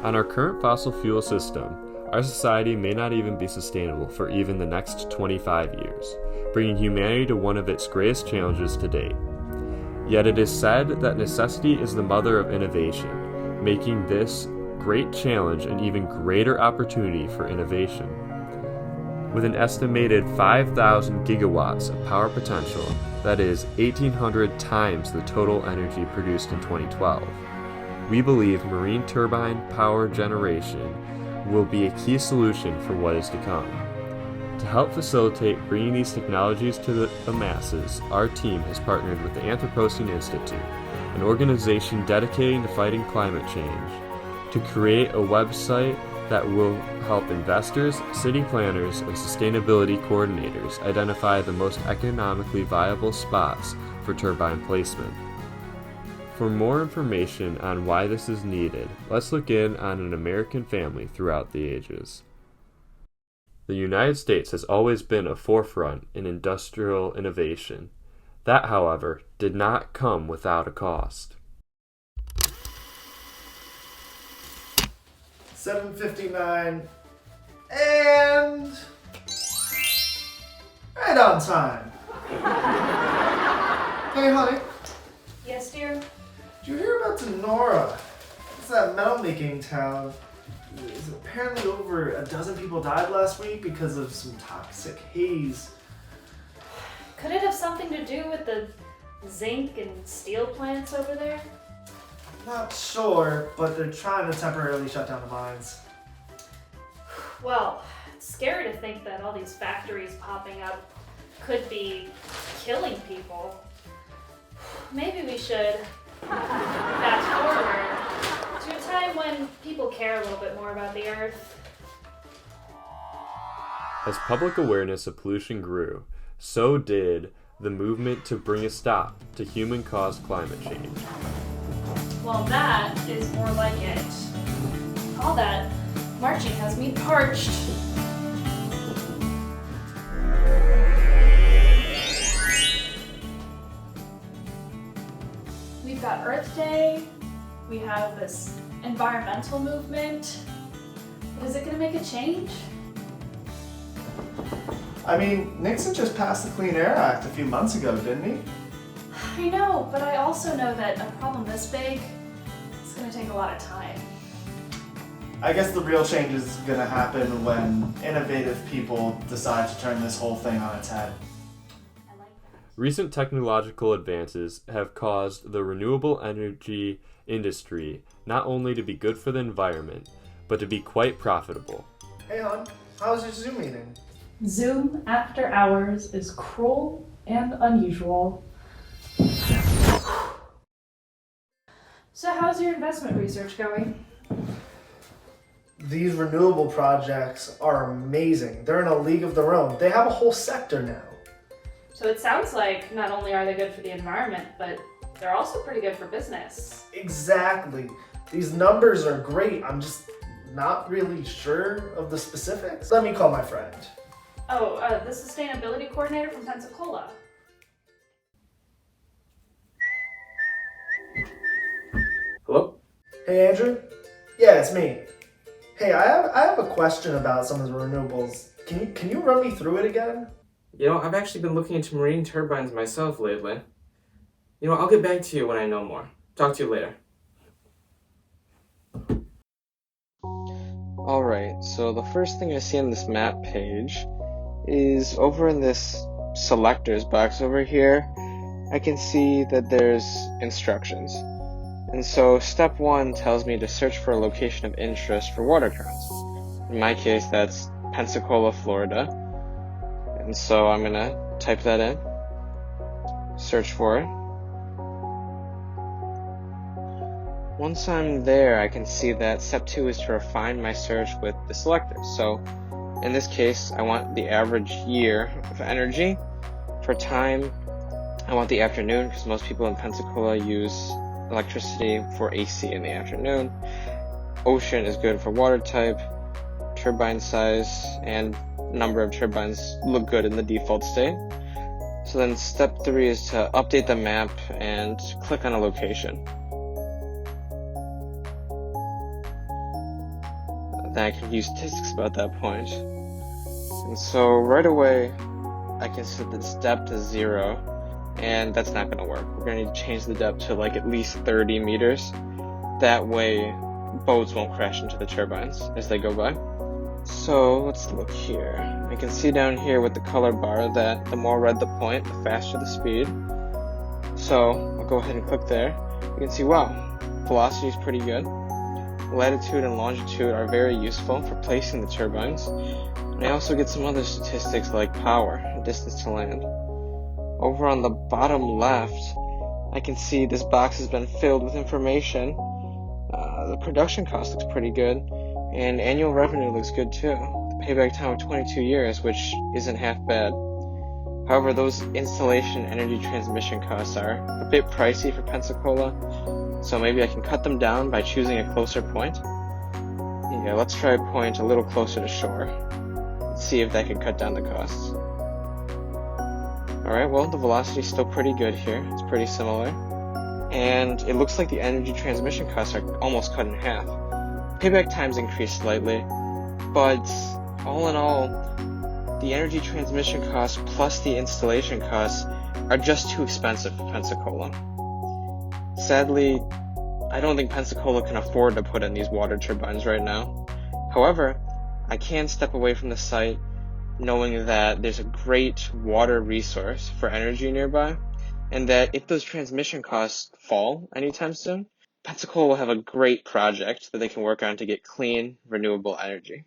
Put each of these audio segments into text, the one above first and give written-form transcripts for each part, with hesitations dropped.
On our current fossil fuel system, our society may not even be sustainable for even the next 25 years, bringing humanity to one of its greatest challenges to date. Yet it is said that necessity is the mother of innovation, making this great challenge an even greater opportunity for innovation. With an estimated 5,000 gigawatts of power potential, that is 1,800 times the total energy produced in 2012, we believe marine turbine power generation will be a key solution for what is to come. To help facilitate bringing these technologies to the masses, our team has partnered with the Anthropocene Institute, an organization dedicated to fighting climate change, to create a website that will help investors, city planners, and sustainability coordinators identify the most economically viable spots for turbine placement. For more information on why this is needed, let's look in on an American family throughout the ages. The United States has always been a forefront in industrial innovation. That, however, did not come without a cost. 7:59 and right on time. Hey honey, Yes, dear? did you hear about Sonora? It's that metal making town. Apparently over a dozen people died last week because of some toxic haze. Could it have something to do with the zinc and steel plants over there? Not sure, but they're trying to temporarily shut down the mines. Well, it's scary to think that all these factories popping up could be killing people. Maybe we should fast forward to a time when people care a little bit more about the earth. As public awareness of pollution grew, so did the movement to bring a stop to human-caused climate change. Well, that is more like it. All that marching has me parched. We've got Earth Day, we have this environmental movement, but is it gonna make a change? I mean, Nixon just passed the Clean Air Act a few months ago, didn't he? I know, but I also know that a problem this big is gonna take a lot of time. I guess the real change is gonna happen when innovative people decide to turn this whole thing on its head. I like that. Recent technological advances have caused the renewable energy industry not only to be good for the environment, but to be quite profitable. Hey hon, how was your Zoom meeting? Zoom after hours is cruel and unusual. So how's your investment research going? These renewable projects are amazing. They're in a league of their own. They have a whole sector now. So it sounds like not only are they good for the environment, but they're also pretty good for business. Exactly. These numbers are great. I'm just not really sure of the specifics. Let me call my friend. Oh, the sustainability coordinator from Pensacola. Hello? Hey Andrew? Yeah, it's me. Hey, I have a question about some of the renewables. Can you run me through it again? You know, I've actually been looking into marine turbines myself lately. You know, I'll get back to you when I know more. Talk to you later. Alright, so the first thing I see on this map page is over in this selectors box over here, I can see that there's instructions. And so step 1 tells me to search for a location of interest for water currents. In my case, that's Pensacola, Florida. And so I'm going to type that in, search for it. Once I'm there, I can see that step 2 is to refine my search with the selectors. So in this case, I want the average year of energy. For time, I want the afternoon because most people in Pensacola use electricity for AC in the afternoon. Ocean is good for water type. Turbine size and number of turbines look good in the default state. So then step 3 is to update the map and click on a location. then I can use statistics about that point. And so right away, I can set this depth to 0, and that's not going to work. We're going to need to change the depth to like at least 30 meters. That way, boats won't crash into the turbines as they go by. So let's look here. I can see down here with the color bar that the more red the point, the faster the speed. So I'll go ahead and click there. You can see, wow, velocity is pretty good. Latitude and longitude are very useful for placing the turbines. And I also get some other statistics like power and distance to land. Over on the bottom left, I can see this box has been filled with information. The production cost looks pretty good, and annual revenue looks good too. The payback time of 22 years, which isn't half bad. However, those installation energy transmission costs are a bit pricey for Pensacola, so maybe I can cut them down by choosing a closer point. Yeah, let's try a point a little closer to shore. Let's see if that can cut down the costs. Alright, well, the velocity is still pretty good here. It's pretty similar. And it looks like the energy transmission costs are almost cut in half. Payback times increased slightly, but all in all, the energy transmission costs plus the installation costs are just too expensive for Pensacola. Sadly, I don't think Pensacola can afford to put in these water turbines right now. However, I can step away from the site knowing that there's a great water resource for energy nearby, and that if those transmission costs fall anytime soon, Pensacola will have a great project that they can work on to get clean, renewable energy.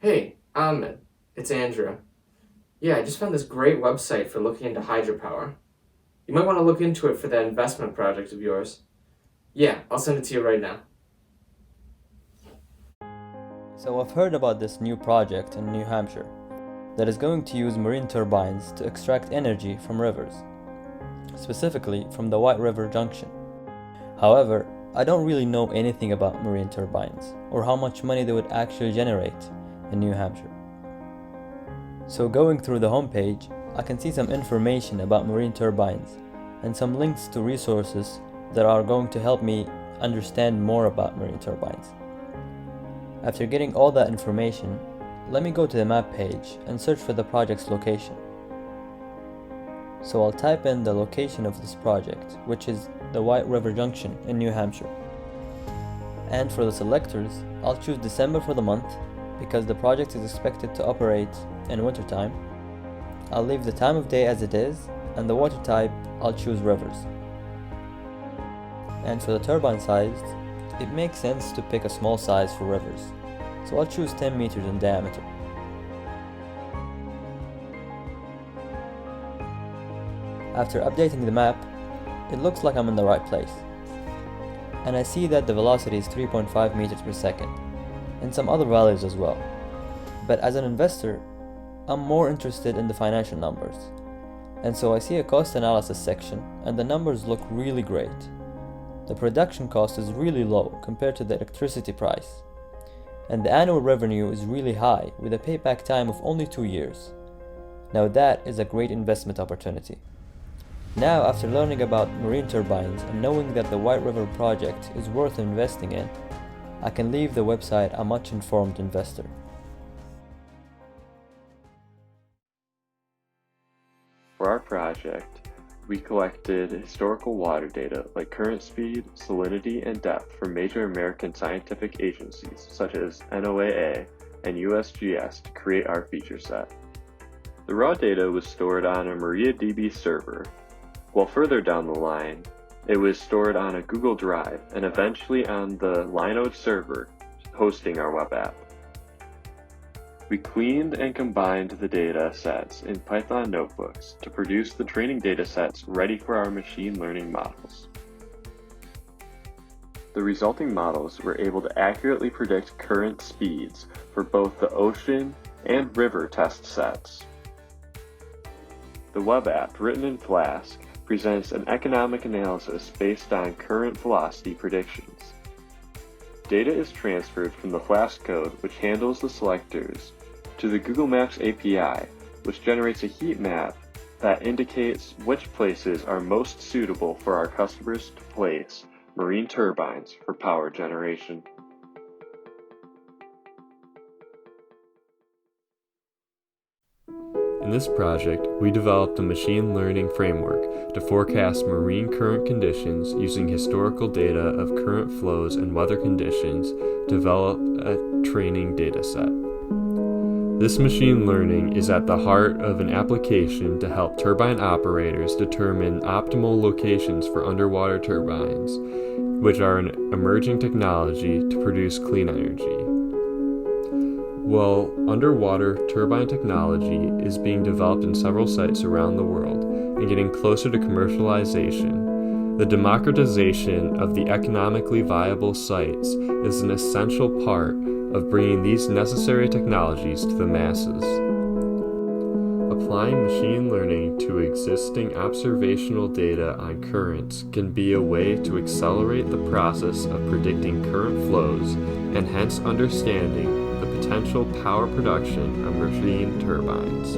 Hey, Ahmed, it's Andrew. Yeah, I just found this great website for looking into hydropower. You might want to look into it for that investment project of yours. Yeah, I'll send it to you right now. So I've heard about this new project in New Hampshire that is going to use marine turbines to extract energy from rivers, specifically from the White River Junction. However, I don't really know anything about marine turbines or how much money they would actually generate in New Hampshire. So going through the homepage, I can see some information about marine turbines and some links to resources that are going to help me understand more about marine turbines. After getting all that information, let me go to the map page and search for the project's location. So I'll type in the location of this project, which is the White River Junction in New Hampshire. And for the selectors, I'll choose December for the month because the project is expected to operate in wintertime. I'll leave the time of day as it is, and the water type, I'll choose rivers. And for the turbine size, it makes sense to pick a small size for rivers, so I'll choose 10 meters in diameter. After updating the map, it looks like I'm in the right place. And I see that the velocity is 3.5 meters per second, and some other values as well. But as an investor, I'm more interested in the financial numbers. And so I see a cost analysis section, and the numbers look really great. The production cost is really low compared to the electricity price. And the annual revenue is really high with a payback time of only 2 years. Now that is a great investment opportunity. Now, after learning about marine turbines and knowing that the White River project is worth investing in, I can leave the website a much informed investor. For our project, we collected historical water data like current speed, salinity, and depth from major American scientific agencies such as NOAA and USGS to create our feature set. The raw data was stored on a MariaDB server, while further down the line, it was stored on a Google Drive and eventually on the Linode server hosting our web app. We cleaned and combined the data sets in Python notebooks to produce the training data sets ready for our machine learning models. The resulting models were able to accurately predict current speeds for both the ocean and river test sets. The web app, written in Flask, presents an economic analysis based on current velocity predictions. Data is transferred from the Flask code, which handles the selectors, to the Google Maps API, which generates a heat map that indicates which places are most suitable for our customers to place marine turbines for power generation. In this project, we developed a machine learning framework to forecast marine current conditions using historical data of current flows and weather conditions to develop a training data set. This machine learning is at the heart of an application to help turbine operators determine optimal locations for underwater turbines, which are an emerging technology to produce clean energy. While underwater turbine technology is being developed in several sites around the world and getting closer to commercialization, the democratization of the economically viable sites is an essential part of bringing these necessary technologies to the masses. Applying machine learning to existing observational data on currents can be a way to accelerate the process of predicting current flows and hence understanding the potential power production of marine turbines.